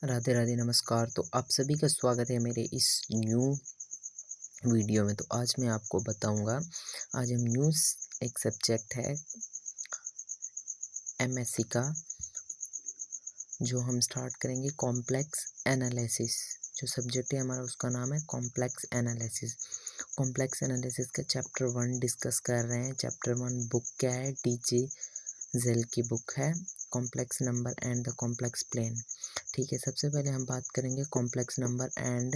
राधे राधे नमस्कार। तो आप सभी का स्वागत है मेरे इस न्यू वीडियो में। तो आज मैं आपको बताऊंगा, आज हम न्यूज़ एक सब्जेक्ट है एमएससी का, जो हम स्टार्ट करेंगे कॉम्प्लेक्स एनालिसिस। जो सब्जेक्ट है हमारा उसका नाम है कॉम्प्लेक्स एनालिसिस। कॉम्प्लेक्स एनालिसिस का चैप्टर 1 डिस्कस कर रहे हैं। चैप्टर 1 बुक क्या है? डीजे जेल की बुक है, complex number and the complex plane. ठीक है, सबसे पहले हम बात करेंगे complex number and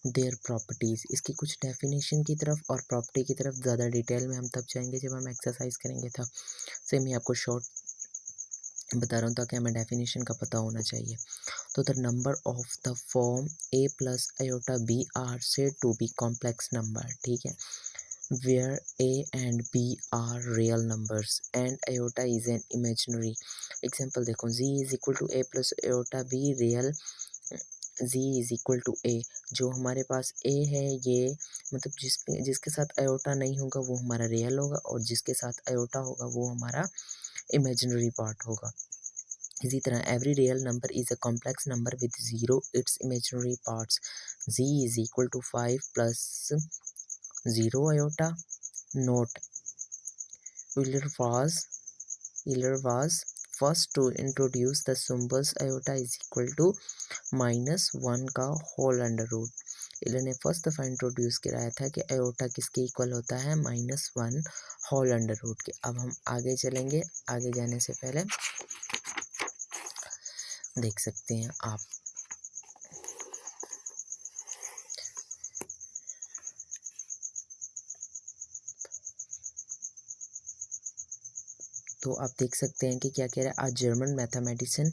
their properties. इसकी कुछ डेफिनेशन की तरफ और प्रॉपर्टी की तरफ ज़्यादा डिटेल में हम तब जाएंगे जब हम एक्सरसाइज करेंगे। तब से मैं आपको शॉर्ट बता रहा हूँ ताकि हमें डेफिनेशन का पता होना चाहिए। तो the number of the form a plus iota b are said to be complex number. ठीक है, where a and b are real numbers and iota is an imaginary। Example देखो, z is equal to a plus iota b real, z is equal to a। जो हमारे पास a है ये मतलब जिसके साथ आयोटा नहीं होगा वो हमारा रियल होगा, और जिसके साथ आयोटा होगा वो हमारा इमेजिनरी पार्ट होगा। इसी तरह every real number is a complex number with zero its imaginary parts. z is equal to 5 plus 0 iota. Note, Euler was first to introduce the symbols iota is equal to -1 का whole under root. इलर ने first दफ़ा introduce कराया था कि iota किसके equal होता है? -1 whole under root के। अब हम आगे चलेंगे। आगे जाने से पहले देख सकते हैं आप, तो आप देख सकते हैं कि क्या कह रहा है। आज German mathematician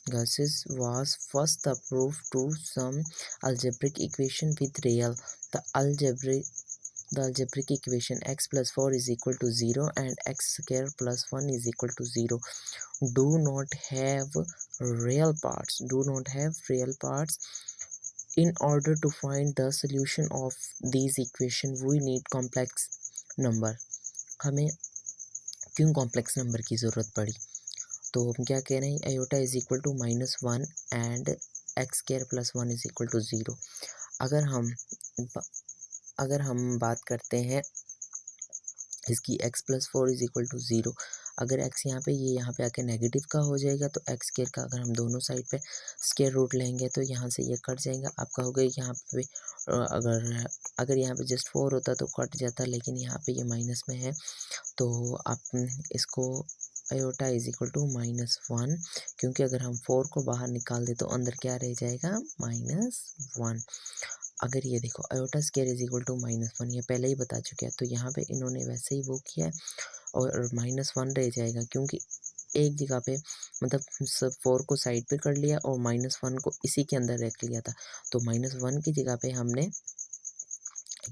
Gauss was first the proof to some algebraic equation with real. The algebraic equation x plus 4 is equal to 0 and x square plus 1 is equal to 0 do not have real parts. In order to find the solution of these equation we need complex number। हमें क्यों complex number की ज़रूरत पड़ी? तो हम क्या कह रहे हैं, iota is equal to -1 and x square plus 1 is equal to 0। अगर हम बात करते हैं इसकी x plus 4 is equal to 0, अगर x यहाँ पे आके नेगेटिव का हो जाएगा तो एक्स स्क्वायर का अगर हम दोनों साइड पे स्क्वायर रूट लेंगे तो यहाँ से ये कट जाएगा। आप कहोगे यहाँ पे अगर यहाँ पे जस्ट 4 होता तो कट जाता, लेकिन यहाँ पे ये माइनस में है तो आप इसको आयोटा इज इक्वल टू -1, क्योंकि अगर हम 4 को बाहर निकाल दे तो अंदर क्या रह जाएगा? -1। अगर ये देखो iota square is equal to -1, ये पहले ही बता चुके हैं, तो यहाँ पे इन्होंने वैसे ही वो किया है और -1 रह जाएगा, क्योंकि एक जगह पे मतलब सब 4 को साइड पे कर लिया और -1 को इसी के अंदर रख लिया था। तो -1 की जगह पे हमने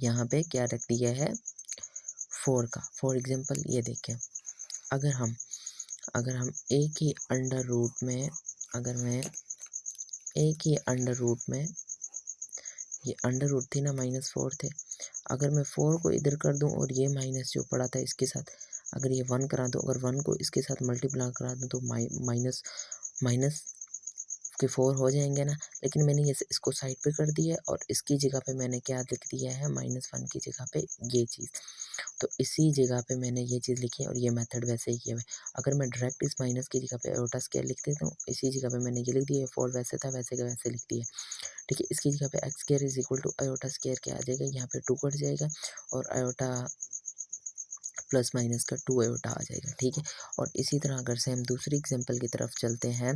यहाँ पे क्या रख दिया है? 4 का। फॉर एग्जांपल ये देखें, अगर हम एक ही अंडर रूट में, अगर मैं एक ही अंडर रूट में, ये अंडर रूट थी ना, -4 थे, अगर मैं 4 को इधर कर दूं और ये माइनस जो पड़ा था इसके साथ अगर ये 1 करा दूं, अगर 1 को इसके साथ मल्टीप्लाई करा दूं तो माइनस माइनस के 4 हो जाएंगे ना। लेकिन मैंने ये इसको साइड पे कर दिया और इसकी जगह पे मैंने क्या लिख दिया है? -1 की जगह पे ये चीज़। तो इसी जगह पे मैंने ये चीज़ लिखी है और ये मेथड वैसे ही किया है। अगर मैं डायरेक्ट इस माइनस की जगह पे आयोटा स्क्वायर लिख देता हूँ, इसी जगह पे मैंने ये लिख दिया है, 4 वैसे था वैसे का वैसे लिख दिया। ठीक है, इसकी जगह पे x square is equal to iota square क्या आ जाएगा? यहाँ पे 2 कट जाएगा और आयोटा प्लस माइनस का 2 आयोटा आ जाएगा। ठीक है, और इसी तरह अगर से हम दूसरी एग्जांपल की तरफ चलते हैं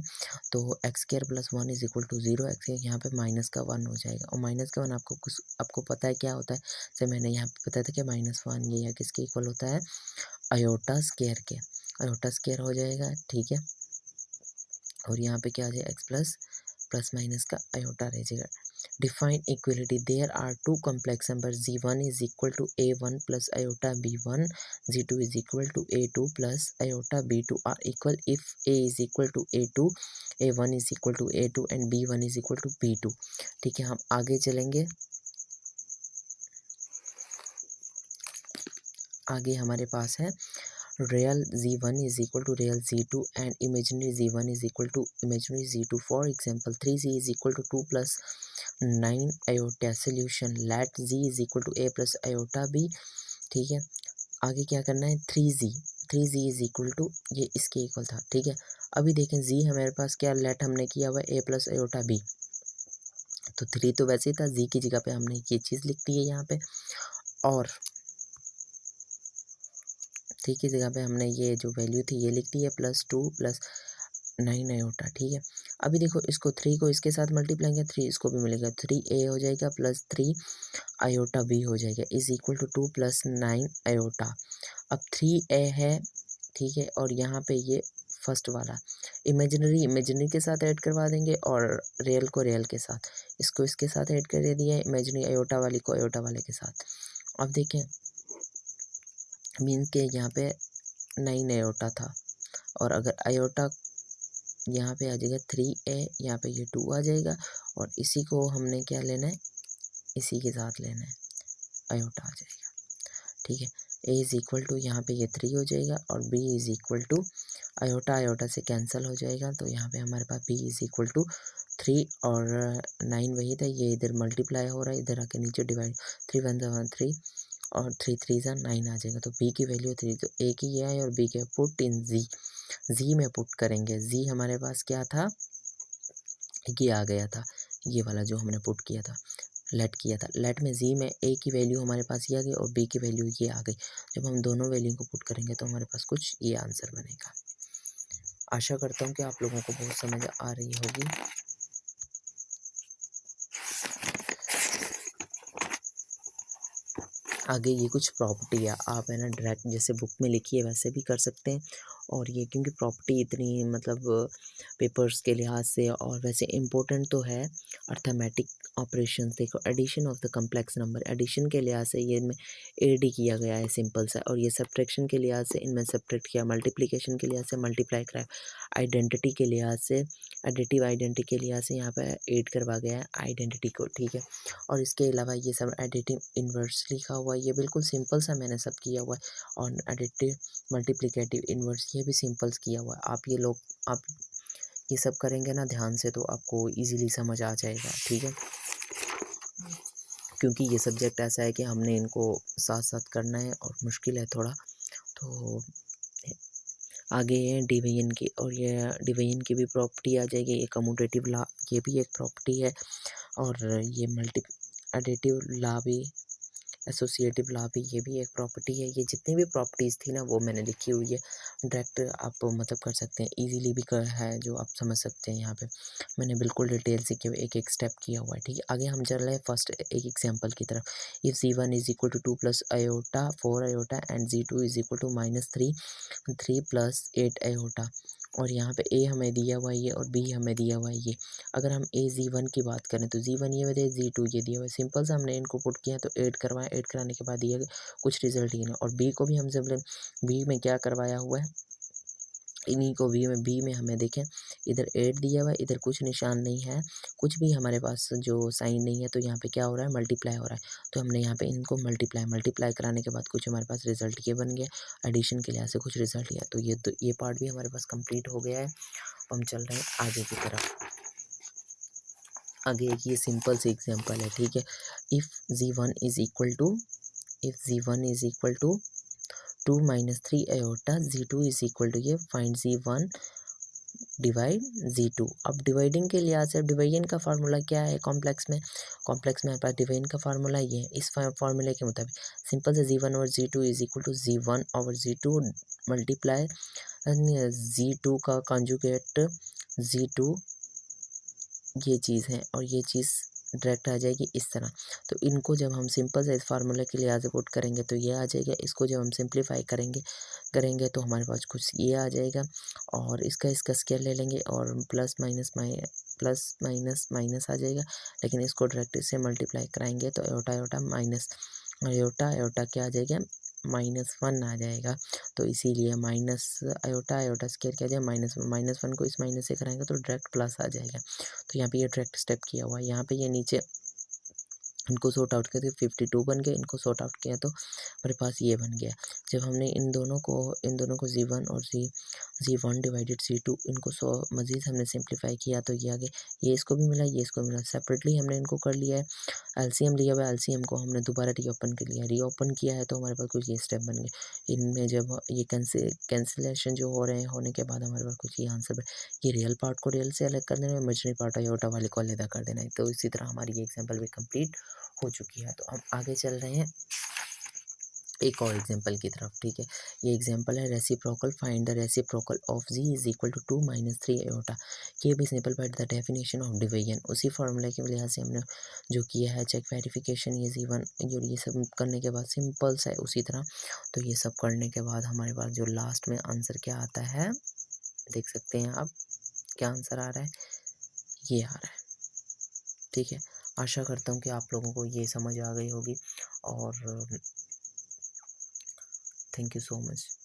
तो x square plus 1 is equal to 0, x यहाँ पे -1 हो जाएगा और -1 आपको पता है क्या होता है? जैसे मैंने यहाँ पे बताया था कि -1 ये किसके इक्वल होता है? आयोटा स्क्वायर के। आयोटा स्क्वायर हो जाएगा। ठीक है, और यहाँ पे क्या आ जाएगा? एक्स प्लस माइनस का आयोटा रह जाएगा। Define equality, there are two complex number z1 is equal to a1 plus iota b1, z2 is equal to a2 plus iota b2 are equal if a is equal to a2, a1 is equal to a2 and b1 is equal to b2। ठीक है, हम आगे चलेंगे। आगे हमारे पास है real z1 is equal to real z2 and imaginary z1 is equal to imaginary z2. For example, 3z is equal to 2 plus 9 iota. Solution, let z is equal to a plus iota b. ठीक है, आगे क्या करना है, 3z is equal to, ये इसके equal था, ठीक है। अभी देखें z हमारे पास क्या लेट हमने किया हुआ a प्लस आयोटा b, तो 3 तो वैसे ही था, z की जगह पे हमने ये चीज़ लिख दी है यहाँ पे, और 3 की जगह पे हमने ये जो वैल्यू थी ये लिख दी है, प्लस 2 प्लस 9 आयोटा, ठीक है। अभी देखो इसको 3 को इसके साथ मल्टीप्लाई किया, 3 इसको भी मिलेगा, 3a हो जाएगा प्लस 3 आयोटा b हो जाएगा is equal to 2 plus 9 iota. अब 3a है, ठीक है, और यहाँ पे ये फर्स्ट वाला इमेजिनरी के साथ ऐड करवा देंगे और रियल को रियल के साथ, इसको इसके साथ ऐड कर दिया है, इमेजिनरी आयोटा वाली को आयोटा वाले के साथ। अब देखें मीन के यहाँ पे 9 आयोटा था, और अगर आयोटा यहाँ पे आ जाएगा 3a, यहाँ पे ये 2 आ जाएगा, और इसी को हमने क्या लेना है, इसी के साथ लेना है, आयोटा आ जाएगा, ठीक है। a इज़ इक्वल टू यहाँ पे ये 3 हो जाएगा, और b is equal to iota iota से कैंसिल हो जाएगा, तो यहाँ पे हमारे पास b इज़ इक्वल टू 3 और 9 वही था, ये इधर मल्टीप्लाई हो रहा है, इधर आके नीचे डिवाइड, 3 1 ज़ा 1 3 और 3 3 ज़ा 9 आ जाएगा, तो b की वैल्यू 3, तो a की ये है और b के पुट इन z में पुट करेंगे। z हमारे पास क्या था, ये आ गया था, ये वाला जो हमने पुट किया था, लेट किया था, लेट में z में a की वैल्यू हमारे पास ये आ गई और b की वैल्यू ये आ गई। जब हम दोनों वैल्यू को पुट करेंगे तो हमारे पास कुछ ये आंसर बनेगा। आशा करता हूँ कि आप लोगों को बहुत समझ आ रही होगी। आगे ये कुछ प्रॉपर्टी है, आप है ना डायरेक्ट जैसे बुक में लिखी है वैसे भी कर सकते हैं, और ये क्योंकि प्रॉपर्टी इतनी मतलब पेपर्स के लिहाज से और वैसे इम्पोर्टेंट तो है, अर्थमेटिक ऑपरेशन, देखो addition of the complex number, addition के लिहाज से ये इनमें एडी किया गया है सिंपल सा, और ये सब्ट्रैक्शन के लिहाज से इनमें सब्ट्रैक्ट किया, मल्टीप्लिकेशन के लिहाज से मल्टीप्लाई कराया, आइडेंटिटी के लिहाज से एडिटिव आइडेंटिटी के लिहाज से यहाँ पर ऐड करवा गया है आइडेंटिटी को, ठीक है। और इसके अलावा ये सब एडिटिव इन्वर्स लिखा हुआ है, ये बिल्कुल सिंपल सा मैंने सब किया हुआ है, और एडिटिव मल्टीप्लिकेटिव इन्वर्स ये भी सिंपल्स किया हुआ है। आप ये सब करेंगे ना ध्यान से तो आपको इजीली समझ आ जाएगा, ठीक है। क्योंकि ये सब्जेक्ट ऐसा है कि हमने इनको साथ साथ करना है और मुश्किल है थोड़ा, तो आगे है डिवीजन की, और ये डिवीजन की भी प्रॉपर्टी आ जाएगी, ये कम्यूटेटिव लॉ ये भी एक प्रॉपर्टी है, और ये मल्टी एडिटिव लॉ भी, एसोसिएटिव लॉ भी, ये भी एक प्रॉपर्टी है। ये जितनी भी प्रॉपर्टीज़ थी ना वो मैंने लिखी हुई है, डायरेक्ट आप मतलब कर सकते हैं, इजीली भी कर है जो आप समझ सकते हैं। यहाँ पे मैंने बिल्कुल डिटेल से क्यों एक एक स्टेप किया हुआ है, ठीक है। आगे हम चल रहे हैं फर्स्ट एक एग्जांपल की तरफ। If z1 is equal to 2 plus iota 4 iota and z2 is equal to -3 plus 8 iota, और यहाँ पे a हमें दिया हुआ है ये और b हमें दिया हुआ है ये। अगर हम z1 की बात करें तो z1 ये दिया, z2 ये दिया हुआ है, सिंपल से हमने इनको पुट किया तो ऐड करवाएं, ऐड कराने के बाद ये कुछ रिजल्ट ये ना, और b को भी हम जब b में क्या करवाया हुआ है, इन्हीं को बी में हमें देखें इधर 8 दिया हुआ है, इधर कुछ निशान नहीं है, कुछ भी हमारे पास जो साइन नहीं है, तो यहाँ पे क्या हो रहा है, मल्टीप्लाई हो रहा है, तो हमने यहाँ पे इनको मल्टीप्लाई कराने के बाद कुछ हमारे पास रिजल्ट ये बन गया, एडिशन के लिहाज से कुछ रिजल्ट लिया, तो ये पार्ट भी हमारे पास कंप्लीट हो गया है। हम चल रहे हैं आगे की तरफ। आगे एक ये सिंपल सी एग्जांपल है, ठीक है। If z1 is equal to 2 - 3 iota, z2 is equal to, ये फाइंड z1 डिवाइड z2। अब डिवाइडिंग के लिहाज से डिवीजन का फार्मूला क्या है, कॉम्प्लेक्स में हमारे पास डिवीजन का फार्मूला ये है, इस फार्मूले के मुताबिक सिंपल से z1 over z2 is equal to z1 over z2 multiply z2 का कॉन्जुगेट z2, ये चीज़ है, और ये चीज़ डायरेक्ट आ जाएगी इस तरह। तो इनको जब हम सिंपल से इस फार्मूले के लिहाज से पुट करेंगे तो ये आ जाएगा, इसको जब हम सिंप्लीफाई करेंगे तो हमारे पास कुछ ये आ जाएगा, और इसका स्क्वायर ले लेंगे और प्लस माइनस माइनस आ जाएगा, लेकिन इसको डायरेक्ट से मल्टीप्लाई कराएंगे तो आयोटा माइनस आयोटा क्या आ जाएगा, -1 आ जाएगा। तो इसीलिए माइनस आयोटा स्क्वायर क्या आ जाएगा, -1 को इस माइनस से कराएंगे तो डायरेक्ट प्लस आ जाएगा। तो यहाँ पे ये डायरेक्ट स्टेप किया हुआ है, यहाँ पे ये नीचे इनको सॉर्ट आउट किया तो 52 बन गया, इनको सॉर्ट आउट किया तो हमारे पास ये बन गया। जब हमने इन दोनों को Z1 और Z1 डिवाइडेड Z2 इनको मज़ीद हमने सिंप्लीफाई किया तो ये आ गया। ये इसको भी मिला, ये इसको मिला, सेपरेटली हमने इनको कर लिया है। एलसीएम लिया हुआ है, एलसीएम को हमने दोबारा रीओपन कर लिया, रीओपन किया है तो हमारे पास कुछ ये स्टेप बन गए। इनमें जब ये कैंसिलेशन जो हो रहे हैं होने के बाद हमारे पास कुछ ये आंसर ये रियल पार्ट को रियल से अलग कर देना है, इमेजिनरी पार्ट आयोटा वाले को अलग कर देना है। तो इसी तरह हमारी ये एग्जांपल भी कंप्लीट हो चुकी है। तो हम आगे चल रहे हैं एक और एग्जांपल की तरफ, ठीक है। ये एग्जांपल है reciprocal, find the reciprocal of z is equal to 2 - 3 iota. ये भी simple by the definition of division, उसी फार्मूला की वजह से हमने जो किया है चेक वेरिफिकेशन, ये Z1 ये सब करने के बाद सिंपल सा है उसी तरह। तो ये सब करने के बाद हमारे पास जो लास्ट में आंसर क्या आता है देख सकते हैं आप, क्या आंसर आ रहा है, ये आ रहा है, ठीक है। आशा करता हूँ कि आप लोगों को ये समझ आ गई होगी और थैंक यू सो मच।